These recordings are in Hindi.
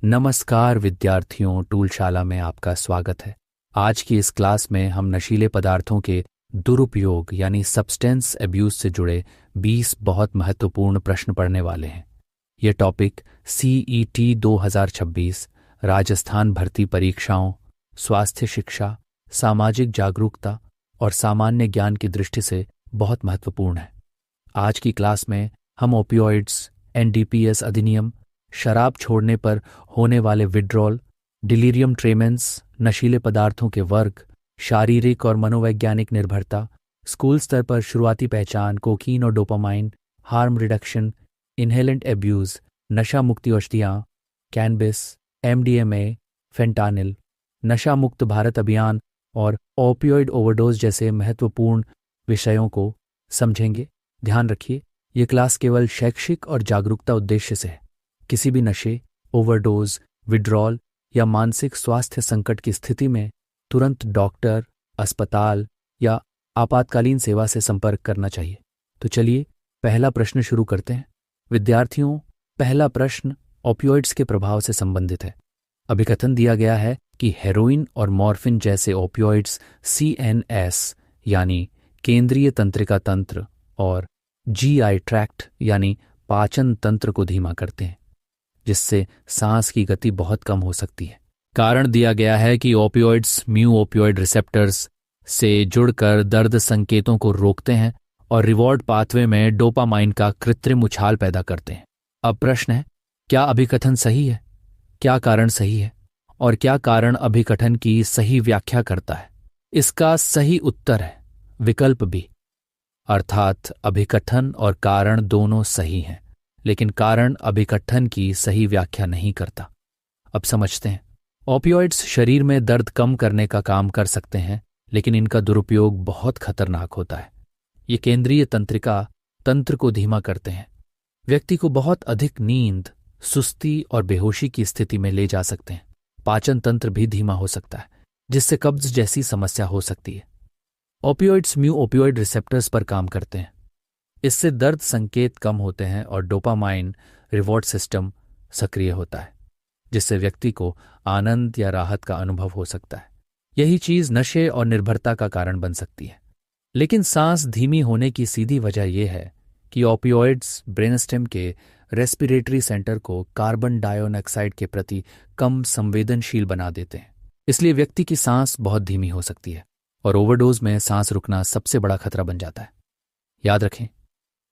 नमस्कार विद्यार्थियों, टूलशाला में आपका स्वागत है। आज की इस क्लास में हम नशीले पदार्थों के दुरुपयोग यानी सब्सटेंस अब्यूज से जुड़े 20 बहुत महत्वपूर्ण प्रश्न पढ़ने वाले हैं। ये टॉपिक CET 2026, राजस्थान भर्ती परीक्षाओं, स्वास्थ्य शिक्षा, सामाजिक जागरूकता और सामान्य ज्ञान की दृष्टि से बहुत महत्वपूर्ण है। आज की क्लास में हम ओपियोइड्स, NDPS अधिनियम, शराब छोड़ने पर होने वाले विड्रॉल, डिलीरियम ट्रेमेंस, नशीले पदार्थों के वर्ग, शारीरिक और मनोवैज्ञानिक निर्भरता, स्कूल स्तर पर शुरुआती पहचान, कोकीन और dopamine, harm reduction, inhalant abuse, नशा मुक्ति औषधियाँ, कैनबिस, MDMA, फेंटानिल, नशा मुक्त भारत अभियान और ओपियोइड ओवरडोज जैसे महत्वपूर्ण विषयों को समझेंगे। ध्यान रखिए, ये क्लास केवल शैक्षिक और जागरूकता उद्देश्य से है। किसी भी नशे, ओवरडोज, विड्रॉल या मानसिक स्वास्थ्य संकट की स्थिति में तुरंत डॉक्टर, अस्पताल या आपातकालीन सेवा से संपर्क करना चाहिए। तो चलिए पहला प्रश्न शुरू करते हैं। विद्यार्थियों, पहला प्रश्न ओपियोइड्स के प्रभाव से संबंधित है। अभिकथन दिया गया है कि हेरोइन और मॉर्फिन जैसे ओपियोइड्स CNS यानी केंद्रीय तंत्रिका तंत्र और GI ट्रैक्ट यानी पाचन तंत्र को धीमा करते हैं, जिससे सांस की गति बहुत कम हो सकती है। कारण दिया गया है कि ओपियोइड्स म्यू ओपियोइड रिसेप्टर्स से जुड़कर दर्द संकेतों को रोकते हैं और रिवॉर्ड पाथवे में डोपामाइन का कृत्रिम उछाल पैदा करते हैं। अब प्रश्न है, क्या अभिकथन सही है? क्या कारण सही है? और क्या कारण अभिकथन की सही व्याख्या करता है? इसका सही उत्तर है विकल्प बी, अर्थात अभिकथन और कारण दोनों सही हैं, लेकिन कारण अभिकथन की सही व्याख्या नहीं करता। अब समझते हैं। ओपियोइड्स शरीर में दर्द कम करने का काम कर सकते हैं, लेकिन इनका दुरुपयोग बहुत खतरनाक होता है। ये केंद्रीय तंत्रिका तंत्र को धीमा करते हैं, व्यक्ति को बहुत अधिक नींद, सुस्ती और बेहोशी की स्थिति में ले जा सकते हैं। पाचन तंत्र भी धीमा हो सकता है, जिससे कब्ज जैसी समस्या हो सकती है। ओपियोइड्स म्यू ओपियोइड रिसेप्टर्स पर काम करते हैं। इससे दर्द संकेत कम होते हैं और डोपामाइन रिवॉर्ड सिस्टम सक्रिय होता है, जिससे व्यक्ति को आनंद या राहत का अनुभव हो सकता है। यही चीज नशे और निर्भरता का कारण बन सकती है। लेकिन सांस धीमी होने की सीधी वजह यह है कि ओपियोइड्स ब्रेनस्टेम के रेस्पिरेटरी सेंटर को कार्बन डाइऑक्साइड के प्रति कम संवेदनशील बना देते हैं। इसलिए व्यक्ति की सांस बहुत धीमी हो सकती है और ओवरडोज में सांस रुकना सबसे बड़ा खतरा बन जाता है। याद रखें,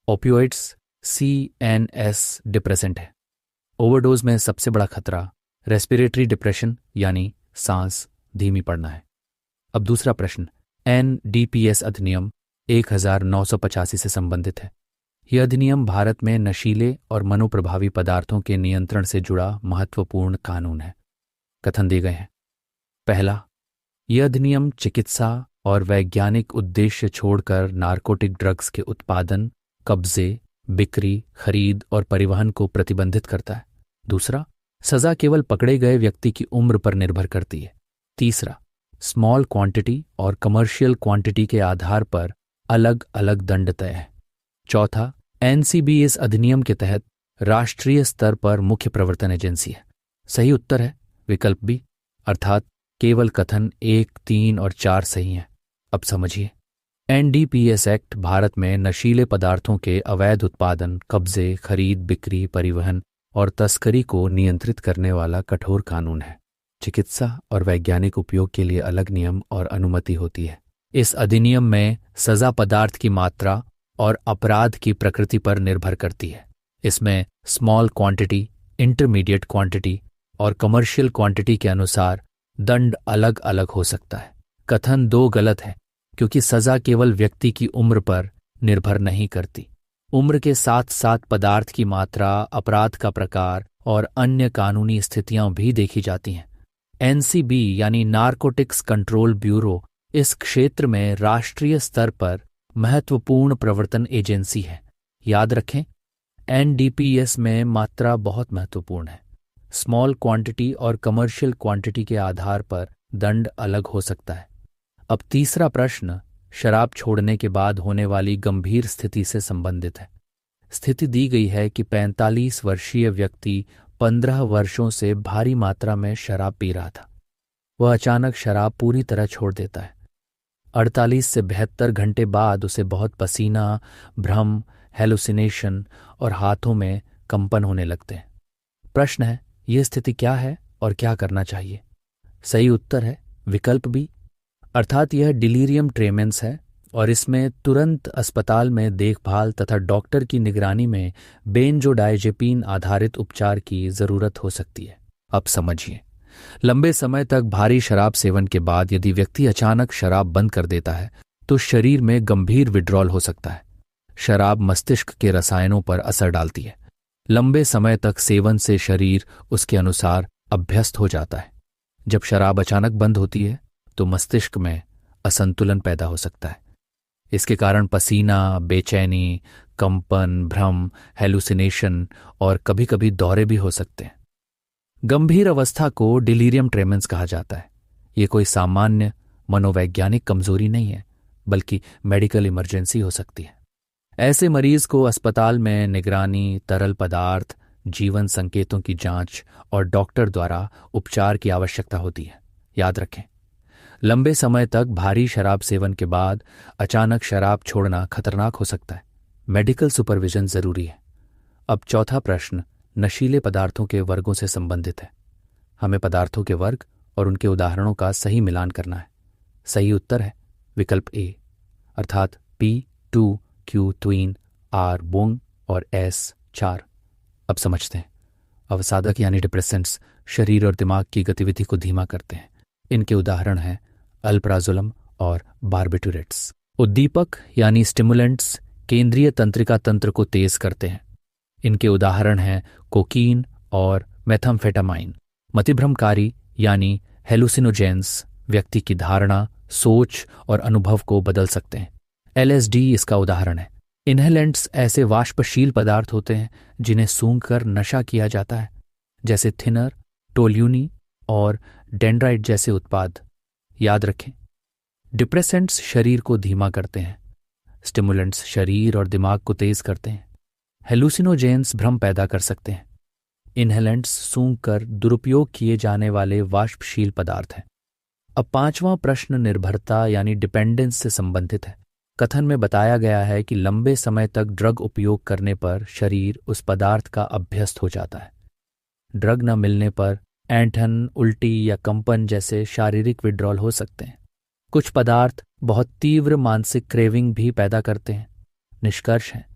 ओपियोइड्स CNS डिप्रेसेंट है। ओवरडोज में सबसे बड़ा खतरा रेस्पिरेटरी डिप्रेशन यानी सांस धीमी पड़ना है। अब दूसरा प्रश्न NDPS अधिनियम 1985 से संबंधित है। यह अधिनियम भारत में नशीले और मनोप्रभावी पदार्थों के नियंत्रण से जुड़ा महत्वपूर्ण कानून है। कथन दिए गए हैं। पहला, यह अधिनियम चिकित्सा और वैज्ञानिक उद्देश्य छोड़कर नारकोटिक ड्रग्स के उत्पादन, कब्जे, बिक्री, खरीद और परिवहन को प्रतिबंधित करता है। दूसरा, सजा केवल पकड़े गए व्यक्ति की उम्र पर निर्भर करती है। तीसरा, स्मॉल क्वांटिटी और कमर्शियल क्वांटिटी के आधार पर अलग अलग दंड तय है। चौथा, NCB इस अधिनियम के तहत राष्ट्रीय स्तर पर मुख्य प्रवर्तन एजेंसी है। सही उत्तर है विकल्प बी, अर्थात केवल कथन 1, 3 और 4 सही हैं। अब समझिए, NDPS एक्ट भारत में नशीले पदार्थों के अवैध उत्पादन, कब्जे, खरीद, बिक्री, परिवहन और तस्करी को नियंत्रित करने वाला कठोर कानून है। चिकित्सा और वैज्ञानिक उपयोग के लिए अलग नियम और अनुमति होती है। इस अधिनियम में सजा पदार्थ की मात्रा और अपराध की प्रकृति पर निर्भर करती है। इसमें स्मॉल क्वांटिटी, इंटरमीडिएट क्वांटिटी और कमर्शियल क्वांटिटी के अनुसार दंड अलग अलग हो सकता है। कथन 2 गलत है, क्योंकि सजा केवल व्यक्ति की उम्र पर निर्भर नहीं करती। उम्र के साथ साथ पदार्थ की मात्रा, अपराध का प्रकार और अन्य कानूनी स्थितियां भी देखी जाती हैं। NCB यानी नारकोटिक्स कंट्रोल ब्यूरो इस क्षेत्र में राष्ट्रीय स्तर पर महत्वपूर्ण प्रवर्तन एजेंसी है। याद रखें, NDPS में मात्रा बहुत महत्वपूर्ण है। स्मॉल क्वांटिटी और कमर्शियल क्वांटिटी के आधार पर दंड अलग हो सकता है। अब तीसरा प्रश्न शराब छोड़ने के बाद होने वाली गंभीर स्थिति से संबंधित है। स्थिति दी गई है कि 45 वर्षीय व्यक्ति 15 वर्षों से भारी मात्रा में शराब पी रहा था। वह अचानक शराब पूरी तरह छोड़ देता है। 48 से 72 घंटे बाद उसे बहुत पसीना, भ्रम, हेलुसिनेशन और हाथों में कंपन होने लगते हैं। प्रश्न है, यह स्थिति क्या है और क्या करना चाहिए? सही उत्तर है विकल्प बी, अर्थात यह डिलीरियम ट्रेमेंस है और इसमें तुरंत अस्पताल में देखभाल तथा डॉक्टर की निगरानी में बेंजोडाइजेपिन आधारित उपचार की जरूरत हो सकती है। अब समझिए, लंबे समय तक भारी शराब सेवन के बाद यदि व्यक्ति अचानक शराब बंद कर देता है तो शरीर में गंभीर विड्रॉल हो सकता है। शराब मस्तिष्क के रसायनों पर असर डालती है। लंबे समय तक सेवन से शरीर उसके अनुसार अभ्यस्त हो जाता है। जब शराब अचानक बंद होती है तो मस्तिष्क में असंतुलन पैदा हो सकता है। इसके कारण पसीना, बेचैनी, कंपन, भ्रम, हेलुसिनेशन और कभी-कभी दौरे भी हो सकते हैं। गंभीर अवस्था को डिलीरियम ट्रेमेंस कहा जाता है। ये कोई सामान्य मनोवैज्ञानिक कमजोरी नहीं है, बल्कि मेडिकल इमरजेंसी हो सकती है। ऐसे मरीज को अस्पताल में निगरानी, तरल पदार्थ, जीवन संकेतों की जांच और डॉक्टर द्वारा उपचार की आवश्यकता होती है। याद रखें, लंबे समय तक भारी शराब सेवन के बाद अचानक शराब छोड़ना खतरनाक हो सकता है। मेडिकल सुपरविजन जरूरी है। अब चौथा प्रश्न नशीले पदार्थों के वर्गों से संबंधित है। हमें पदार्थों के वर्ग और उनके उदाहरणों का सही मिलान करना है। सही उत्तर है विकल्प ए, अर्थात P2, Q tween, R Bong और S 4। अब समझते हैं, अवसादक यानी डिप्रेसेंट्स शरीर और दिमाग की गतिविधि को धीमा करते हैं। इनके उदाहरण हैं अल्प्राजोलम और बार्बिटूरेट्स। उद्दीपक यानी स्टिमुलेंट्स केंद्रीय तंत्रिका तंत्र को तेज करते हैं। इनके उदाहरण हैं कोकीन और मेथाम्फेटामाइन। मतिभ्रमकारी यानी हेलुसिनोजेंस व्यक्ति की धारणा, सोच और अनुभव को बदल सकते हैं। LSD इसका उदाहरण है। इनहेलेंट्स ऐसे वाष्पशील पदार्थ होते हैं जिन्हें सूंघकर नशा किया जाता है, जैसे थिनर, टोल्यूनी और डेंड्राइट जैसे उत्पाद। याद रखें, डिप्रेसेंट्स शरीर को धीमा करते हैं, स्टिमुलेंट्स शरीर और दिमाग को तेज करते हैं, हेलुसिनोजेंस भ्रम पैदा कर सकते हैं, इनहेलेंट्स सूंघकर दुरुपयोग किए जाने वाले वाष्पशील पदार्थ हैं। अब पांचवां प्रश्न निर्भरता यानी डिपेंडेंस से संबंधित है। कथन में बताया गया है कि लंबे समय तक ड्रग उपयोग करने पर शरीर उस पदार्थ का अभ्यस्त हो जाता है। ड्रग न मिलने पर ऐंठन, उल्टी या कंपन जैसे शारीरिक विड्रॉल हो सकते हैं। कुछ पदार्थ बहुत तीव्र मानसिक क्रेविंग भी पैदा करते हैं। निष्कर्ष है,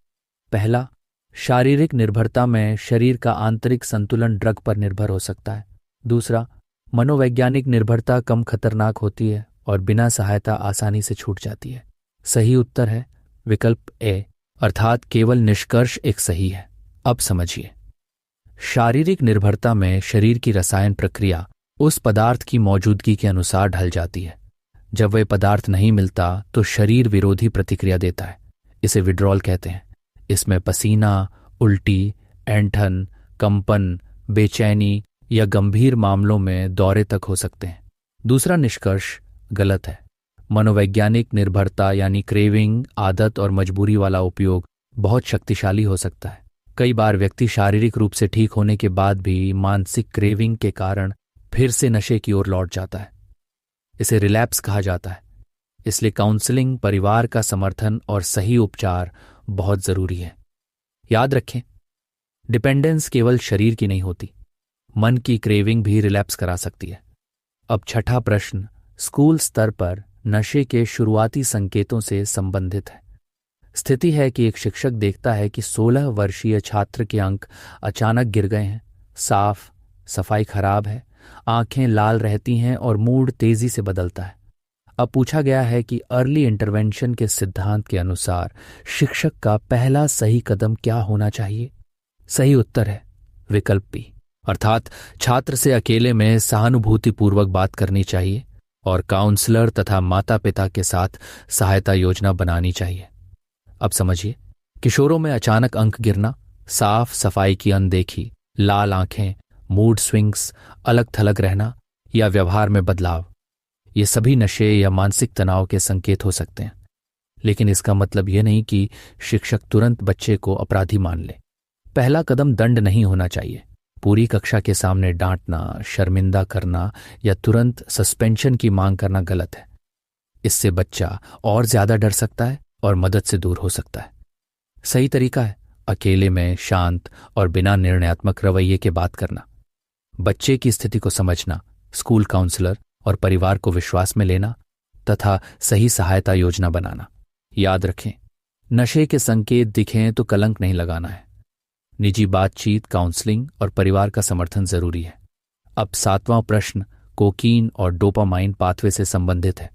पहला, शारीरिक निर्भरता में शरीर का आंतरिक संतुलन ड्रग पर निर्भर हो सकता है। दूसरा, मनोवैज्ञानिक निर्भरता कम खतरनाक होती है और बिना सहायता आसानी से छूट जाती है। सही उत्तर है विकल्प ए, अर्थात केवल निष्कर्ष एक सही है। अब समझिए, शारीरिक निर्भरता में शरीर की रसायन प्रक्रिया उस पदार्थ की मौजूदगी के अनुसार ढल जाती है। जब वह पदार्थ नहीं मिलता तो शरीर विरोधी प्रतिक्रिया देता है। इसे विड्रॉल कहते हैं। इसमें पसीना, उल्टी, ऐंठन, कंपन, बेचैनी या गंभीर मामलों में दौरे तक हो सकते हैं। दूसरा निष्कर्ष गलत है। मनोवैज्ञानिक निर्भरता यानी क्रेविंग, आदत और मजबूरी वाला उपयोग बहुत शक्तिशाली हो सकता है। कई बार व्यक्ति शारीरिक रूप से ठीक होने के बाद भी मानसिक क्रेविंग के कारण फिर से नशे की ओर लौट जाता है। इसे रिलैप्स कहा जाता है। इसलिए काउंसलिंग, परिवार का समर्थन और सही उपचार बहुत जरूरी है। याद रखें, डिपेंडेंस केवल शरीर की नहीं होती, मन की क्रेविंग भी रिलैप्स करा सकती है। अब छठा प्रश्न स्कूल स्तर पर नशे के शुरुआती संकेतों से संबंधित है। स्थिति है कि एक शिक्षक देखता है कि 16 वर्षीय छात्र के अंक अचानक गिर गए हैं। साफ सफाई खराब है, आंखें लाल रहती हैं और मूड तेजी से बदलता है। अब पूछा गया है कि अर्ली इंटरवेंशन के सिद्धांत के अनुसार शिक्षक का पहला सही कदम क्या होना चाहिए? सही उत्तर है विकल्प बी, अर्थात छात्र से अकेले में सहानुभूतिपूर्वक बात करनी चाहिए और काउंसलर तथा माता पिता के साथ सहायता योजना बनानी चाहिए। अब समझिए, किशोरों में अचानक अंक गिरना, साफ सफाई की अनदेखी, लाल आंखें, मूड स्विंग्स, अलग थलग रहना या व्यवहार में बदलाव, ये सभी नशे या मानसिक तनाव के संकेत हो सकते हैं। लेकिन इसका मतलब यह नहीं कि शिक्षक तुरंत बच्चे को अपराधी मान ले। पहला कदम दंड नहीं होना चाहिए, पूरी कक्षा के सामने डांटना, शर्मिंदा करना या तुरंत सस्पेंशन की मांग करना गलत है। इससे बच्चा और ज्यादा डर सकता है और मदद से दूर हो सकता है। सही तरीका है अकेले में शांत और बिना निर्णयात्मक रवैये के बात करना, बच्चे की स्थिति को समझना, स्कूल काउंसलर और परिवार को विश्वास में लेना तथा सही सहायता योजना बनाना। याद रखें, नशे के संकेत दिखें तो कलंक नहीं लगाना है। निजी बातचीत, काउंसलिंग और परिवार का समर्थन जरूरी है। अब 7वां प्रश्न कोकीन और डोपामाइन पाथवे से संबंधित है।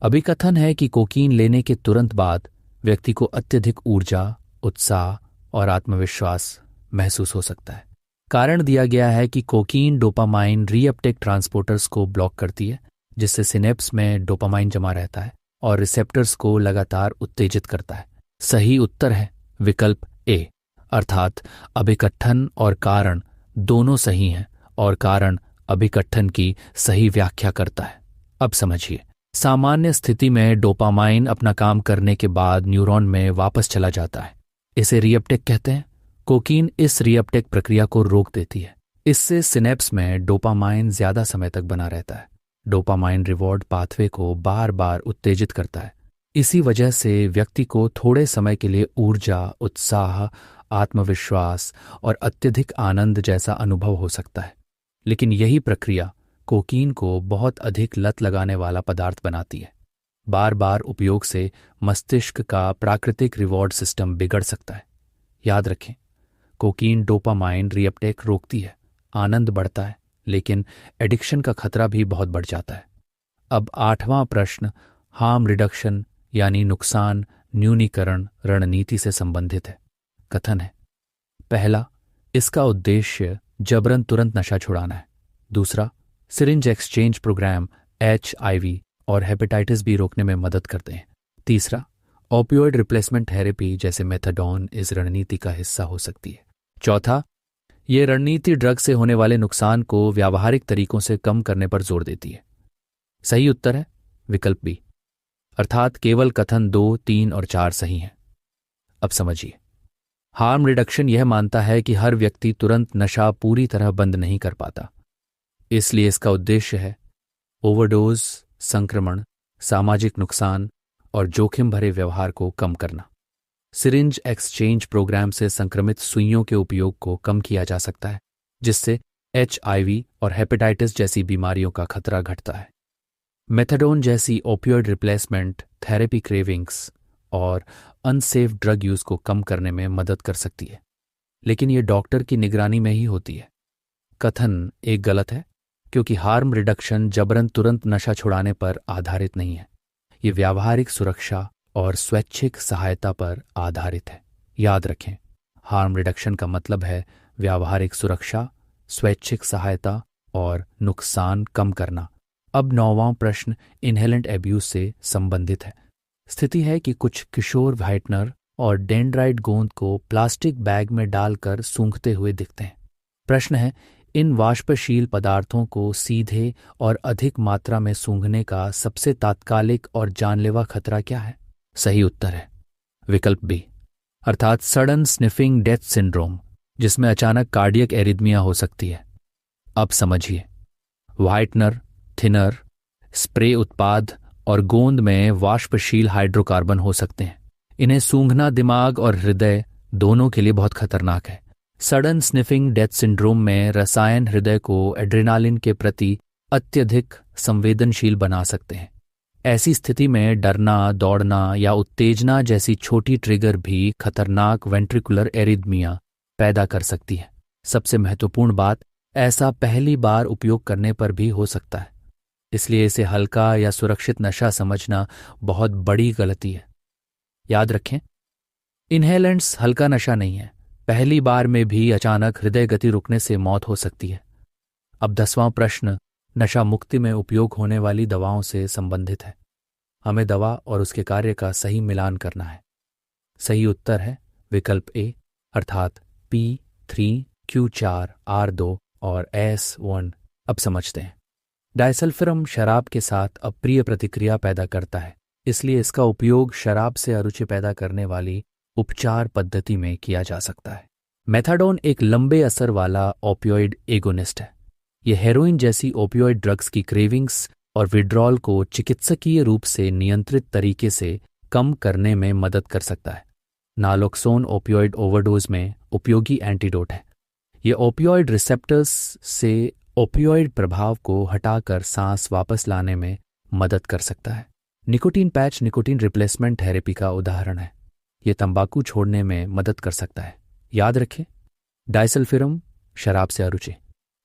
अभिकथन है कि कोकीन लेने के तुरंत बाद व्यक्ति को अत्यधिक ऊर्जा, उत्साह और आत्मविश्वास महसूस हो सकता है। कारण दिया गया है कि कोकीन डोपामाइन रीअपटेक ट्रांसपोर्टर्स को ब्लॉक करती है, जिससे सिनेप्स में डोपामाइन जमा रहता है और रिसेप्टर्स को लगातार उत्तेजित करता है। सही उत्तर है विकल्प ए, अर्थात अभिकथन और कारण दोनों सही हैं और कारण अभिकथन की सही व्याख्या करता है। अब समझिए, सामान्य स्थिति में डोपामाइन अपना काम करने के बाद न्यूरॉन में वापस चला जाता है। इसे रीअपटेक कहते हैं। कोकीन इस रीअपटेक प्रक्रिया को रोक देती है। इससे सिनेप्स में डोपामाइन ज्यादा समय तक बना रहता है। डोपामाइन रिवॉर्ड पाथवे को बार बार उत्तेजित करता है। इसी वजह से व्यक्ति को थोड़े समय के लिए ऊर्जा, उत्साह, आत्मविश्वास और अत्यधिक आनंद जैसा अनुभव हो सकता है। लेकिन यही प्रक्रिया कोकीन को बहुत अधिक लत लगाने वाला पदार्थ बनाती है। बार बार उपयोग से मस्तिष्क का प्राकृतिक रिवॉर्ड सिस्टम बिगड़ सकता है। याद रखें, कोकीन डोपामाइन रीअपटेक रोकती है, आनंद बढ़ता है, लेकिन एडिक्शन का खतरा भी बहुत बढ़ जाता है। अब 8वां प्रश्न हार्म रिडक्शन यानी नुकसान न्यूनीकरण रणनीति से संबंधित है। कथन है, पहला, इसका उद्देश्य जबरन तुरंत नशा छुड़ाना है। दूसरा, सिरिंज एक्सचेंज प्रोग्राम HIV और हेपेटाइटिस बी रोकने में मदद करते हैं। तीसरा, ओपियोइड रिप्लेसमेंट थेरेपी जैसे मेथाडोन इस रणनीति का हिस्सा हो सकती है। चौथा, ये रणनीति ड्रग से होने वाले नुकसान को व्यावहारिक तरीकों से कम करने पर जोर देती है। सही उत्तर है विकल्प बी, अर्थात केवल कथन 2, 3 और 4 सही हैं। अब समझिए, हार्म रिडक्शन यह मानता है कि हर व्यक्ति तुरंत नशा पूरी तरह बंद नहीं कर पाता। इसलिए इसका उद्देश्य है ओवरडोज, संक्रमण, सामाजिक नुकसान और जोखिम भरे व्यवहार को कम करना। सिरिंज एक्सचेंज प्रोग्राम से संक्रमित सुइयों के उपयोग को कम किया जा सकता है, जिससे HIV और हेपेटाइटिस जैसी बीमारियों का खतरा घटता है। मेथाडोन जैसी ओपियोइड रिप्लेसमेंट थेरेपी क्रेविंग्स और अनसेफ ड्रग यूज को कम करने में मदद कर सकती है, लेकिन ये डॉक्टर की निगरानी में ही होती है। कथन एक गलत है, क्योंकि हार्म रिडक्शन जबरन तुरंत नशा छुड़ाने पर आधारित नहीं है। ये व्यावहारिक सुरक्षा और स्वैच्छिक सहायता पर आधारित है। याद रखें, हार्म रिडक्शन का मतलब है व्यावहारिक सुरक्षा, स्वैच्छिक सहायता और नुकसान कम करना। अब 9वां प्रश्न इनहेलेंट एब्यूज से संबंधित है। स्थिति है कि कुछ किशोर व्हाइटनर और डेंड्राइट गोंद को प्लास्टिक बैग में डालकर सूंघते हुए दिखते हैं। प्रश्न है, इन वाष्पशील पदार्थों को सीधे और अधिक मात्रा में सूंघने का सबसे तात्कालिक और जानलेवा खतरा क्या है? सही उत्तर है विकल्प बी, अर्थात सडन स्निफिंग डेथ सिंड्रोम, जिसमें अचानक कार्डियक एरिथमिया हो सकती है। अब समझिए, व्हाइटनर, थिनर, स्प्रे उत्पाद और गोंद में वाष्पशील हाइड्रोकार्बन हो सकते हैं। इन्हें सूंघना दिमाग और हृदय दोनों के लिए बहुत खतरनाक है। सडन स्निफिंग डेथ सिंड्रोम में रसायन हृदय को एड्रेनालिन के प्रति अत्यधिक संवेदनशील बना सकते हैं। ऐसी स्थिति में डरना, दौड़ना या उत्तेजना जैसी छोटी ट्रिगर भी खतरनाक वेंट्रिकुलर एरिथमिया पैदा कर सकती है। सबसे महत्वपूर्ण बात, ऐसा पहली बार उपयोग करने पर भी हो सकता है, इसलिए इसे हल्का या सुरक्षित नशा समझना बहुत बड़ी गलती है। याद रखें, इनहेलेंट्स हल्का नशा नहीं है। पहली बार में भी अचानक हृदय गति रुकने से मौत हो सकती है। अब 10वां प्रश्न नशा मुक्ति में उपयोग होने वाली दवाओं से संबंधित है। हमें दवा और उसके कार्य का सही मिलान करना है। सही उत्तर है विकल्प ए, अर्थात P3, Q4, R2 और S1। अब समझते हैं, डायसल्फिरम शराब के साथ अप्रिय प्रतिक्रिया पैदा करता है, इसलिए इसका उपयोग शराब से अरुचि पैदा करने वाली उपचार पद्धति में किया जा सकता है। मेथाडोन एक लंबे असर वाला ओपियोइड एगोनिस्ट है। यह हेरोइन जैसी ओपियोइड ड्रग्स की क्रेविंग्स और विड्रॉल को चिकित्सकीय रूप से नियंत्रित तरीके से कम करने में मदद कर सकता है। नालोक्सोन ओपियोइड ओवरडोज में उपयोगी एंटीडोट है। यह ओपियोइड रिसेप्टर्स से ओपियोइड प्रभाव को हटाकर सांस वापस लाने में मदद कर सकता है। Nicotine patch nicotine replacement therapy का उदाहरण है। यह तंबाकू छोड़ने में मदद कर सकता है। याद रखें, डाइसल्फिरम शराब से अरुचि,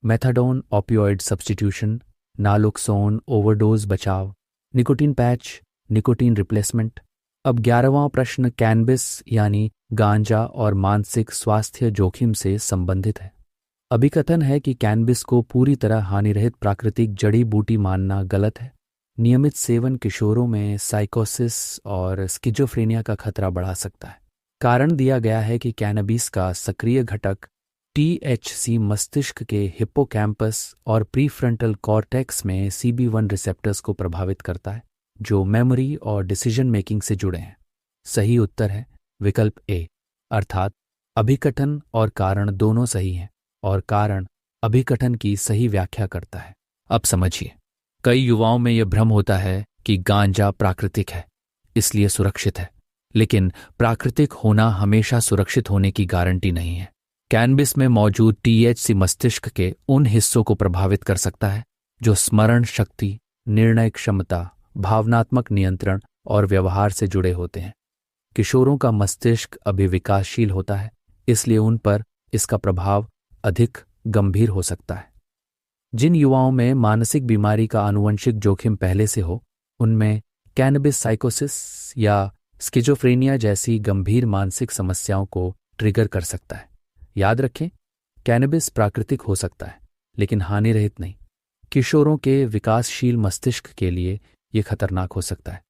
methadone opioid substitution, naloxone overdose बचाव, निकोटीन पैच निकोटीन रिप्लेसमेंट। अब 11वां प्रश्न कैनबिस यानी गांजा और मानसिक स्वास्थ्य जोखिम से संबंधित है। अभिकथन है कि कैनबिस को पूरी तरह हानिरहित प्राकृतिक जड़ी बूटी मानना गलत है। नियमित सेवन किशोरों में साइकोसिस और स्किजोफ्रेनिया का खतरा बढ़ा सकता है। कारण दिया गया है कि कैनबिस का सक्रिय घटक THC मस्तिष्क के हिप्पोकैम्पस और प्रीफ्रंटल कॉर्टेक्स में CB1 रिसेप्टर्स को प्रभावित करता है, जो मेमोरी और डिसीजन मेकिंग से जुड़े हैं। सही उत्तर है विकल्प ए, अर्थात अभिकथन और कारण दोनों सही हैं और कारण अभिकथन की सही व्याख्या करता है। अब समझिए, कई युवाओं में यह भ्रम होता है कि गांजा प्राकृतिक है, इसलिए सुरक्षित है, लेकिन प्राकृतिक होना हमेशा सुरक्षित होने की गारंटी नहीं है। कैनबिस में मौजूद THC मस्तिष्क के उन हिस्सों को प्रभावित कर सकता है जो स्मरण शक्ति, निर्णय क्षमता, भावनात्मक नियंत्रण और व्यवहार से जुड़े होते हैं। किशोरों का मस्तिष्क अभी विकासशील होता है, इसलिए उन पर इसका प्रभाव अधिक गंभीर हो सकता है। जिन युवाओं में मानसिक बीमारी का आनुवंशिक जोखिम पहले से हो, उनमें कैनबिस साइकोसिस या स्किजोफ्रेनिया जैसी गंभीर मानसिक समस्याओं को ट्रिगर कर सकता है। याद रखें, कैनबिस प्राकृतिक हो सकता है, लेकिन हानिरहित नहीं। किशोरों के विकासशील मस्तिष्क के लिए यह खतरनाक हो सकता है।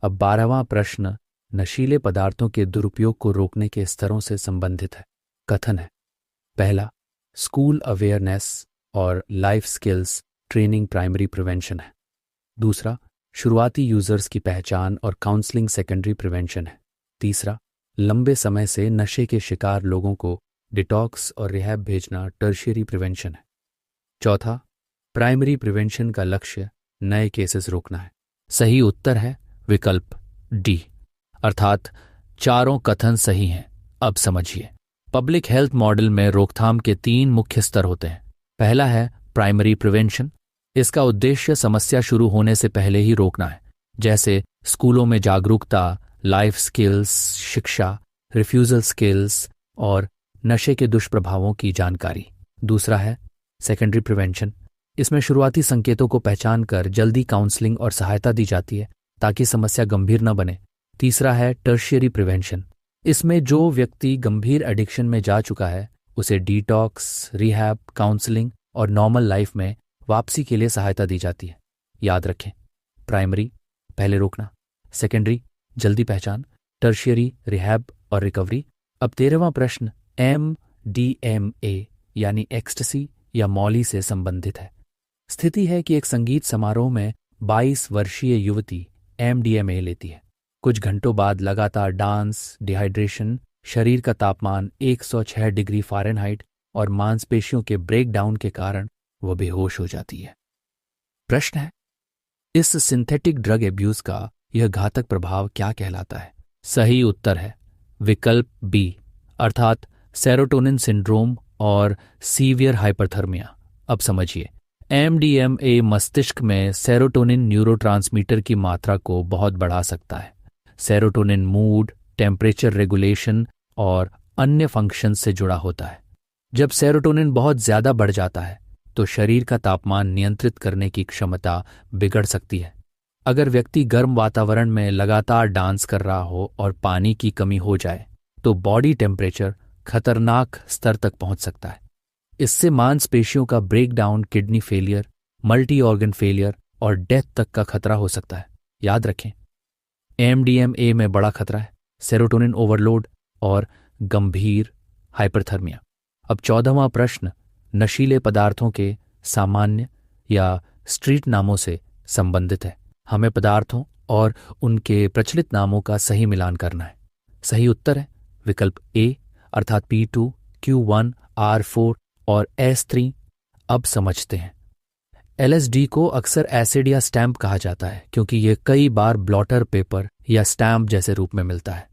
अब 12वां प्रश्न नशीले पदार्थों के दुरुपयोग को रोकने के स्तरों से संबंधित है। कथन है, पहला, स्कूल अवेयरनेस और life skills training primary prevention है। दूसरा, शुरुआती यूजर्स की पहचान और काउंसलिंग सेकेंडरी प्रिवेंशन है। तीसरा, लंबे समय से नशे के शिकार लोगों को डिटॉक्स और रिहैब भेजना टर्शियरी प्रिवेंशन है। चौथा, प्राइमरी प्रिवेंशन का लक्ष्य नए केसेस रोकना है। सही उत्तर है विकल्प डी, अर्थात चारों कथन सही हैं। अब समझिए, पब्लिक हेल्थ मॉडल में रोकथाम के 3 मुख्य स्तर होते हैं। पहला है प्राइमरी प्रिवेंशन। इसका उद्देश्य समस्या शुरू होने से पहले ही रोकना है, जैसे स्कूलों में जागरूकता, लाइफ स्किल्स शिक्षा, रिफ्यूजल स्किल्स और नशे के दुष्प्रभावों की जानकारी। दूसरा है सेकेंडरी प्रिवेंशन। इसमें शुरुआती संकेतों को पहचान कर जल्दी काउंसलिंग और सहायता दी जाती है ताकि समस्या गंभीर न बने। तीसरा है टर्शियरी प्रिवेंशन। इसमें जो व्यक्ति गंभीर एडिक्शन में जा चुका है उसे डिटॉक्स, रिहैब, काउंसलिंग और नॉर्मल लाइफ में वापसी के लिए सहायता दी जाती है। याद रखें, प्राइमरी पहले रोकना, सेकेंडरी जल्दी पहचान, टर्शियरी रिहैब और रिकवरी। अब 13वां प्रश्न MDMA यानी एक्सटेसी या मॉली से संबंधित है। स्थिति है कि एक संगीत समारोह में 22 वर्षीय युवती MDMA लेती है। कुछ घंटों बाद लगातार डांस, डिहाइड्रेशन, शरीर का तापमान 106 डिग्री फ़ारेनहाइट और मांसपेशियों के ब्रेकडाउन के कारण वह बेहोश हो जाती है। प्रश्न है, इस सिंथेटिक ड्रग एब्यूज का यह घातक प्रभाव क्या कहलाता है? सही उत्तर है विकल्प बी, अर्थात सेरोटोनिन सिंड्रोम और सीवियर हाइपरथर्मिया। अब समझिए, MDMA मस्तिष्क में सेरोटोनिन न्यूरोट्रांसमीटर की मात्रा को बहुत बढ़ा सकता है। सेरोटोनिन मूड, टेम्परेचर रेगुलेशन और अन्य फंक्शन से जुड़ा होता है। जब सेरोटोनिन बहुत ज्यादा बढ़ जाता है तो शरीर का तापमान नियंत्रित करने की क्षमता बिगड़ सकती है। अगर व्यक्ति गर्म वातावरण में लगातार डांस कर रहा हो और पानी की कमी हो जाए तो बॉडी टेम्परेचर खतरनाक स्तर तक पहुंच सकता है। इससे मांसपेशियों का breakdown, kidney failure, multi organ failure और डेथ तक का खतरा हो सकता है। याद रखें, MDMA में बड़ा खतरा है सेरोटोनिन ओवरलोड और गंभीर हाइपरथर्मिया। अब 14वां प्रश्न नशीले पदार्थों के सामान्य या स्ट्रीट नामों से संबंधित है। हमें पदार्थों और उनके प्रचलित नामों का सही मिलान करना है। सही उत्तर है विकल्प ए, अर्थात P2, Q1, R4 और S3। अब समझते हैं। LSD को अक्सर एसिड या स्टैम्प कहा जाता है क्योंकि यह कई बार ब्लॉटर पेपर या स्टैम्प जैसे रूप में मिलता है।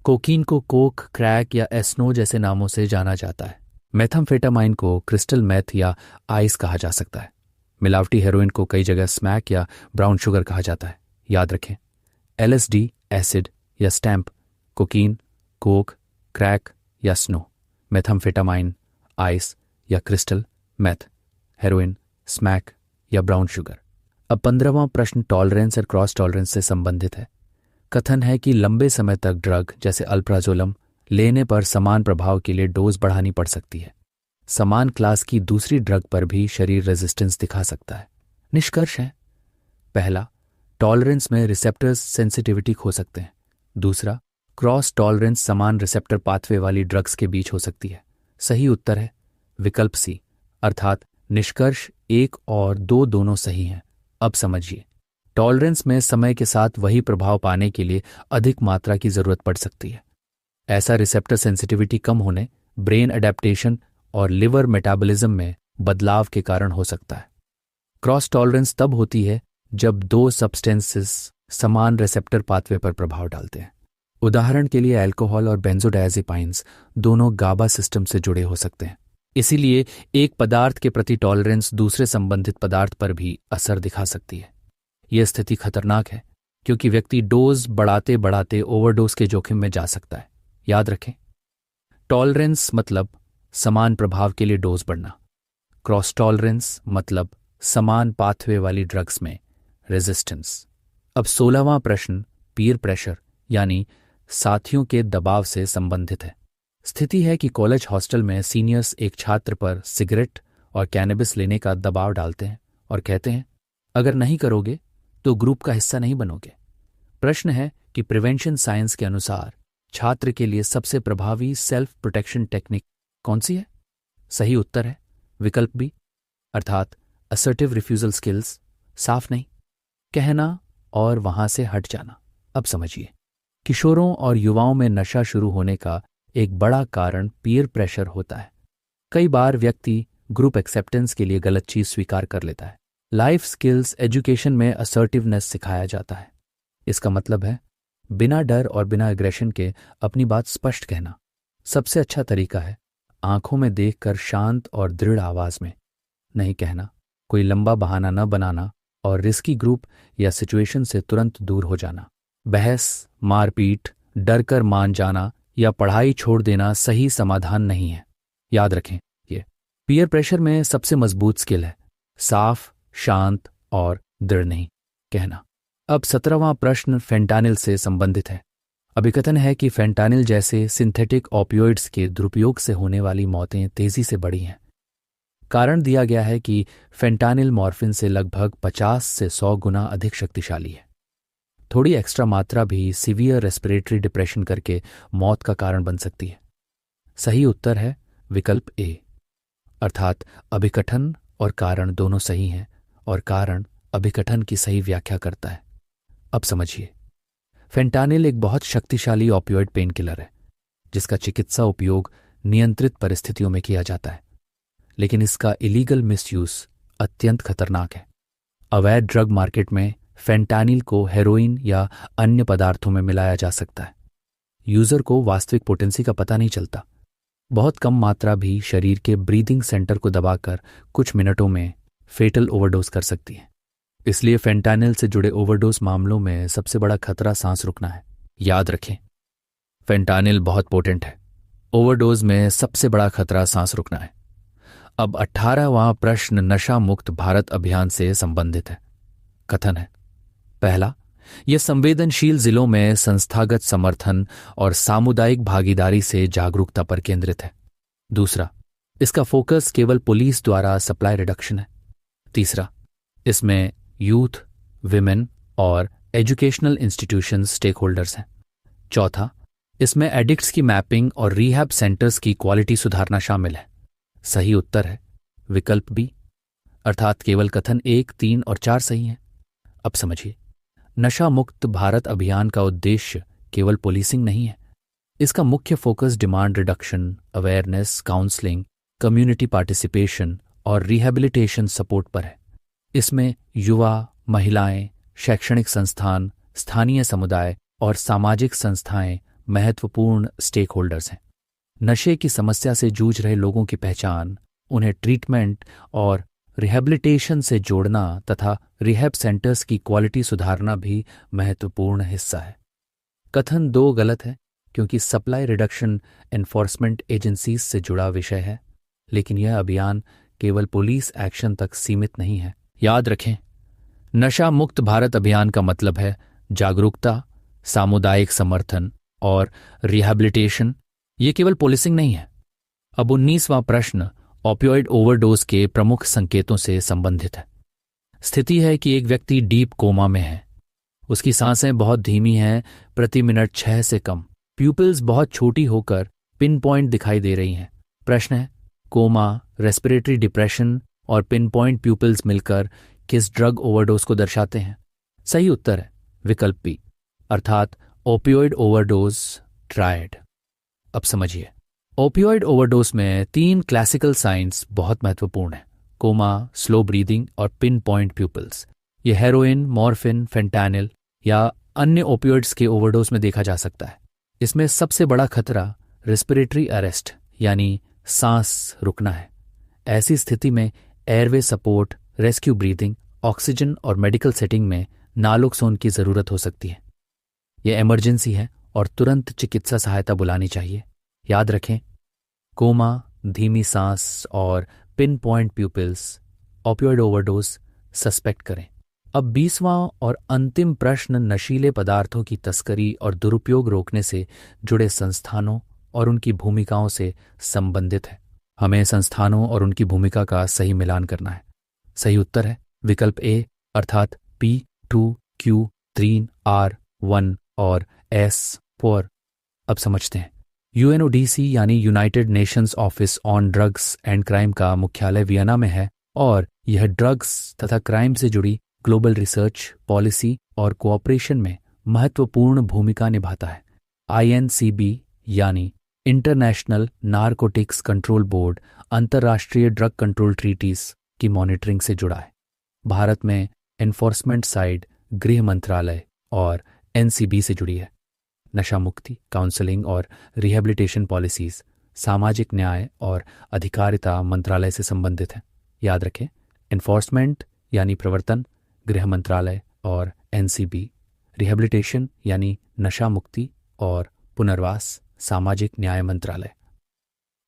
कोकीन को कोक, क्रैक या एस्नो जैसे नामों से जाना जाता है। मेथाम्फेटामाइन को क्रिस्टल मेथ या आइस कहा जा सकता है। मिलावटी हेरोइन को कई जगह स्मैक या ब्राउन शुगर कहा जाता है। याद रखें, LSD एसिड या स्टैम्प, कोकीन कोक, क्रैक या स्नो, मेथाम्फेटामाइन आइस या क्रिस्टल मेथ, हेरोइन स्मैक या ब्राउन शुगर। अब 15वां प्रश्न टॉलरेंस और क्रॉस टॉलरेंस से संबंधित है। कथन है कि लंबे समय तक ड्रग जैसे अल्प्राजोलम लेने पर समान प्रभाव के लिए डोज बढ़ानी पड़ सकती है। समान क्लास की दूसरी ड्रग पर भी शरीर रेजिस्टेंस दिखा सकता है। निष्कर्ष है, पहला, टॉलरेंस में रिसेप्टर्स सेंसिटिविटी खो सकते हैं। दूसरा, क्रॉस टॉलरेंस समान रिसेप्टर पाथवे वाली ड्रग्स के बीच हो सकती है। सही उत्तर है विकल्प सी, अर्थात निष्कर्ष 1 और 2 दोनों सही हैं। अब समझिए, टॉलरेंस में समय के साथ वही प्रभाव पाने के लिए अधिक मात्रा की जरूरत पड़ सकती है। ऐसा रिसेप्टर सेंसिटिविटी कम होने, ब्रेन अडेप्टेशन और लिवर मेटाबॉलिज्म में बदलाव के कारण हो सकता है। क्रॉस टॉलरेंस तब होती है जब 2 सब्सटेंसेस समान रिसेप्टर पाथवे पर प्रभाव डालते हैं। उदाहरण के लिए अल्कोहल और बेंजोडायज़ेपाइन्स दोनों गाबा सिस्टम से जुड़े हो सकते हैं। इसीलिए एक पदार्थ के प्रति टॉलरेंस दूसरे संबंधित पदार्थ पर भी असर दिखा सकती है। यह स्थिति खतरनाक है क्योंकि व्यक्ति डोज बढ़ाते बढ़ाते ओवरडोज के जोखिम में जा सकता है। याद रखें, टॉलरेंस मतलब समान प्रभाव के लिए डोज बढ़ना, क्रॉस टॉलरेंस मतलब समान पाथवे वाली ड्रग्स में रेजिस्टेंस। अब 16वां प्रश्न पीयर प्रेशर यानी साथियों के दबाव से संबंधित है। स्थिति है कि कॉलेज हॉस्टल में सीनियर्स एक छात्र पर सिगरेट और कैनबिस लेने का दबाव डालते हैं और कहते हैं, अगर नहीं करोगे तो ग्रुप का हिस्सा नहीं बनोगे। प्रश्न है कि प्रिवेंशन साइंस के अनुसार छात्र के लिए सबसे प्रभावी सेल्फ प्रोटेक्शन टेक्निक कौन सी है? सही उत्तर है विकल्प बी, अर्थात असर्टिव रिफ्यूजल स्किल्स, साफ नहीं कहना और वहां से हट जाना। अब समझिए, किशोरों और युवाओं में नशा शुरू होने का एक बड़ा कारण पीयर प्रेशर होता है। कई बार व्यक्ति ग्रुप एक्सेप्टेंस के लिए गलत चीज स्वीकार कर लेता है। लाइफ स्किल्स एजुकेशन में असर्टिवनेस सिखाया जाता है। इसका मतलब है बिना डर और बिना एग्रेशन के अपनी बात स्पष्ट कहना। सबसे अच्छा तरीका है आंखों में देखकर शांत और दृढ़ आवाज में नहीं कहना, कोई लंबा बहाना न बनाना और रिस्की ग्रुप या सिचुएशन से तुरंत दूर हो जाना। बहस, मारपीट, डर कर मान जाना या पढ़ाई छोड़ देना सही समाधान नहीं है। याद रखें, ये पीयर प्रेशर में सबसे मजबूत स्किल है साफ, शांत और दृढ़ नहीं कहना। अब 17वां प्रश्न फेंटानिल से संबंधित है। अभिकथन है कि फेंटानिल जैसे सिंथेटिक ओपियोइड्स के दुरुपयोग से होने वाली मौतें तेजी से बढ़ी हैं। कारण दिया गया है कि फेंटानिल मॉर्फिन से लगभग 50 से 100 गुना अधिक शक्तिशाली है। थोड़ी एक्स्ट्रा मात्रा भी सीवियर रेस्पिरेटरी डिप्रेशन करके मौत का कारण बन सकती है। सही उत्तर है विकल्प ए, अर्थात अभिकथन और कारण दोनों सही हैं और कारण अभिकथन की सही व्याख्या करता है। अब समझिए, फेंटानिल एक बहुत शक्तिशाली ओपियोइड पेन किलर है जिसका चिकित्सा उपयोग नियंत्रित परिस्थितियों में किया जाता है, लेकिन इसका इलीगल मिसयूज अत्यंत खतरनाक है। अवैध ड्रग मार्केट में फेंटानिल को हेरोइन या अन्य पदार्थों में मिलाया जा सकता है। यूजर को वास्तविक पोटेंसी का पता नहीं चलता। बहुत कम मात्रा भी शरीर के ब्रीदिंग सेंटर को दबाकर कुछ मिनटों में फेटल ओवरडोज कर सकती है। इसलिए फेंटानिल से जुड़े ओवरडोज मामलों में सबसे बड़ा खतरा सांस रुकना है। याद रखें, फेंटानिल बहुत पोटेंट है, ओवरडोज में सबसे बड़ा खतरा सांस रुकना है। अब 18वां प्रश्न नशा मुक्त भारत अभियान से संबंधित है। कथन है, पहला, यह संवेदनशील जिलों में संस्थागत समर्थन और सामुदायिक भागीदारी से जागरूकता पर केंद्रित है। दूसरा, इसका फोकस केवल पुलिस द्वारा सप्लाई रिडक्शन है। तीसरा, इसमें यूथ, विमेन और एजुकेशनल इंस्टीट्यूशन स्टेक होल्डर्स हैं। चौथा, इसमें एडिक्ट्स की मैपिंग और रिहैब सेंटर्स की क्वालिटी सुधारना शामिल है। सही उत्तर है विकल्प बी, अर्थात केवल कथन 1, 3 और 4 सही हैं। अब समझिए, नशा मुक्त भारत अभियान का उद्देश्य केवल पुलिसिंग नहीं है, इसका मुख्य focus demand reduction, awareness, counselling, community participation और रिहैबिलिटेशन सपोर्ट पर है। इसमें युवा, महिलाएं, शैक्षणिक संस्थान, स्थानीय समुदाय और सामाजिक संस्थाएं महत्वपूर्ण स्टेक होल्डर्स हैं। नशे की समस्या से जूझ रहे लोगों की पहचान, उन्हें ट्रीटमेंट और रिहैबिलिटेशन से जोड़ना तथा रिहैब सेंटर्स की क्वालिटी सुधारना भी महत्वपूर्ण हिस्सा है। कथन 2 गलत है क्योंकि सप्लाई रिडक्शन एनफोर्समेंट एजेंसीज से जुड़ा विषय है, लेकिन यह अभियान केवल पुलिस एक्शन तक सीमित नहीं है। याद रखें, नशा मुक्त भारत अभियान का मतलब है जागरूकता, सामुदायिक समर्थन और रिहैबिलिटेशन। ये केवल पुलिसिंग नहीं है। अब 19वां प्रश्न ओपियोइड ओवरडोज के प्रमुख संकेतों से संबंधित है। स्थिति है कि एक व्यक्ति डीप कोमा में है। उसकी सांसें बहुत धीमी हैं, प्रति मिनट 6 से कम। प्यूपिल्स बहुत छोटी होकर पिन पॉइंट दिखाई दे रही हैं। प्रश्न है, कोमा, रेस्पिरेटरी डिप्रेशन और पिन पॉइंट प्यूपिल्स मिलकर किस ड्रग ओवरडोज को दर्शाते हैं? सही उत्तर है विकल्प बी, अर्थात ओपियोइड ओवरडोज ट्रायड। अब समझिए, ओपियोइड ओवरडोज में 3 क्लासिकल साइंस बहुत महत्वपूर्ण हैं: कोमा, स्लो ब्रीदिंग और पिन पॉइंट प्यूपिल्स। ये हेरोइन, मॉर्फिन, फेंटानिल या अन्य ओपियोइड्स के ओवरडोज में देखा जा सकता है। इसमें सबसे बड़ा खतरा रेस्पिरेटरी अरेस्ट यानी सांस रुकना है। ऐसी स्थिति में airway support, rescue breathing, oxygen और मेडिकल सेटिंग में नालोक्सोन की जरूरत हो सकती है। यह इमरजेंसी है और तुरंत चिकित्सा सहायता बुलानी चाहिए। याद रखें, कोमा, धीमी सांस और pin point pupils, opioid overdose suspect करें। अब 20वां और अंतिम प्रश्न नशीले पदार्थों की तस्करी और दुरुपयोग रोकने से जुड़े संस्थानों और उनकी भूमिकाओं से संबंधित है। हमें संस्थानों और उनकी भूमिका का सही मिलान करना है। सही उत्तर है विकल्प ए, अर्थात P2, Q, 3, R1 और S4। अब समझते हैं, UNODC यानी United Nations office on drugs and crime का मुख्यालय वियना में है और यह ड्रग्स तथा क्राइम से जुड़ी ग्लोबल रिसर्च, पॉलिसी और कोऑपरेशन में महत्वपूर्ण भूमिका निभाता है। INCB यानी इंटरनेशनल नारकोटिक्स कंट्रोल बोर्ड अंतर्राष्ट्रीय ड्रग कंट्रोल ट्रीटीज की मॉनिटरिंग से जुड़ा है। भारत में एनफोर्समेंट साइड गृह मंत्रालय और NCB से जुड़ी है। नशा मुक्ति, काउंसलिंग और रिहैबिलिटेशन पॉलिसीज सामाजिक न्याय और अधिकारिता मंत्रालय से संबंधित हैं। याद रखें, एनफोर्समेंट यानी प्रवर्तन, गृह मंत्रालय और NCB, रिहैबिलिटेशन यानी नशा मुक्ति और पुनर्वास, सामाजिक न्याय मंत्रालय।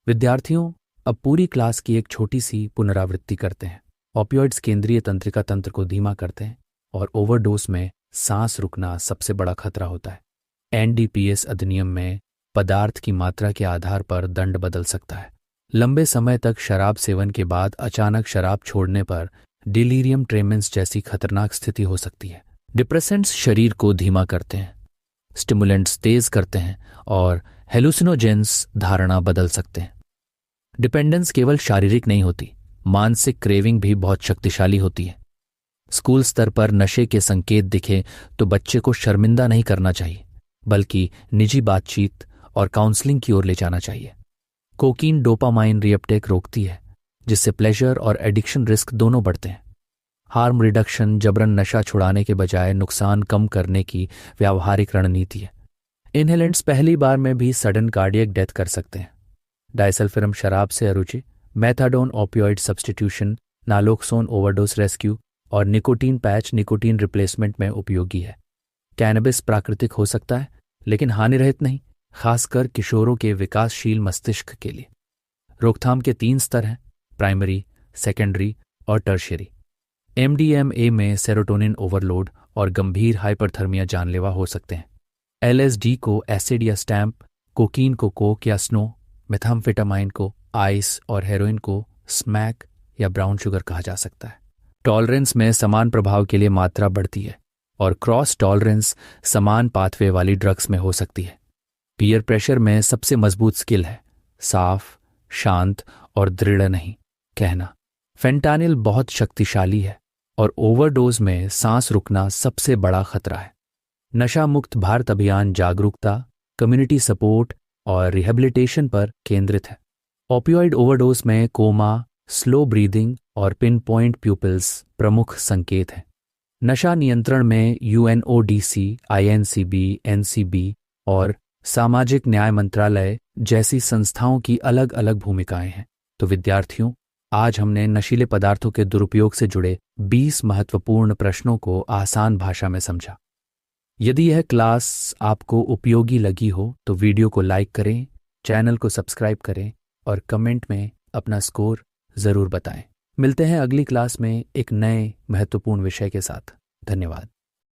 विद्यार्थियों, अब पूरी क्लास की एक छोटी सी पुनरावृत्ति करते हैं। ओपियोइड्स केंद्रीय तंत्रिका तंत्र को धीमा करते हैं और ओवरडोज में सांस रुकना सबसे बड़ा खतरा होता है। NDPS अधिनियम में पदार्थ की मात्रा के आधार पर दंड बदल सकता है। लंबे समय तक शराब सेवन के बाद अचानक शराब छोड़ने पर डिलीरियम ट्रेमेंस जैसी खतरनाक स्थिति हो सकती है। डिप्रेसेंट्स शरीर को धीमा करते हैं, स्टिमुलेंट्स तेज करते हैं और हेलुसिनोजेंस धारणा बदल सकते हैं। डिपेंडेंस केवल शारीरिक नहीं होती, मानसिक क्रेविंग भी बहुत शक्तिशाली होती है। स्कूल स्तर पर नशे के संकेत दिखे तो बच्चे को शर्मिंदा नहीं करना चाहिए, बल्कि निजी बातचीत और काउंसलिंग की ओर ले जाना चाहिए। कोकीन डोपामाइन रीअपटेक रोकती है, जिससे प्लेजर और एडिक्शन रिस्क दोनों बढ़ते हैं। हार्म रिडक्शन जबरन नशा छुड़ाने के बजाय नुकसान कम करने की व्यावहारिक रणनीति है। इनहेलेंट्स पहली बार में भी सडन कार्डियक डेथ कर सकते हैं। डाइसल्फिरम शराब से अरुचि, methadone opioid substitution, naloxone overdose rescue और निकोटीन पैच निकोटीन रिप्लेसमेंट में उपयोगी है। कैनबिस प्राकृतिक हो सकता है लेकिन हानिरहित नहीं, खासकर किशोरों के विकासशील मस्तिष्क के लिए। रोकथाम के 3 स्तर हैं: प्राइमरी, सेकेंडरी और टर्शियरी। MDMA में सेरोटोनिन ओवरलोड और गंभीर हाइपरथर्मिया जानलेवा हो सकते हैं। LSD को एसिड या स्टैम्प, कोकीन को कोक या स्नो, मेथाम्फेटामाइन को आइस और हेरोइन को स्मैक या ब्राउन शुगर कहा जा सकता है। टॉलरेंस में समान प्रभाव के लिए मात्रा बढ़ती है और क्रॉस टॉलरेंस समान पाथवे वाली ड्रग्स में हो सकती है। पीयर प्रेशर में सबसे मजबूत स्किल है साफ, शांत और दृढ़ नहीं कहना। फेंटानिल बहुत शक्तिशाली है और ओवरडोज में सांस रुकना सबसे बड़ा खतरा है। नशा मुक्त भारत अभियान जागरूकता, कम्युनिटी सपोर्ट और रिहेबिलिटेशन पर केंद्रित है। ओपियोइड ओवरडोज में कोमा, स्लो ब्रीदिंग और पिन पॉइंट प्यूपिल्स प्रमुख संकेत हैं। नशा नियंत्रण में यूएनओडीसी, आईएनसीबी, एनसीबी और सामाजिक न्याय मंत्रालय जैसी संस्थाओं की अलग अलग भूमिकाएं हैं। तो विद्यार्थियों, आज हमने नशीले पदार्थों के दुरुपयोग से जुड़े 20 महत्वपूर्ण प्रश्नों को आसान भाषा में समझा। यदि यह क्लास आपको उपयोगी लगी हो तो वीडियो को लाइक करें, चैनल को सब्सक्राइब करें और कमेंट में अपना स्कोर ज़रूर बताएं। मिलते हैं अगली क्लास में एक नए महत्वपूर्ण विषय के साथ। धन्यवाद।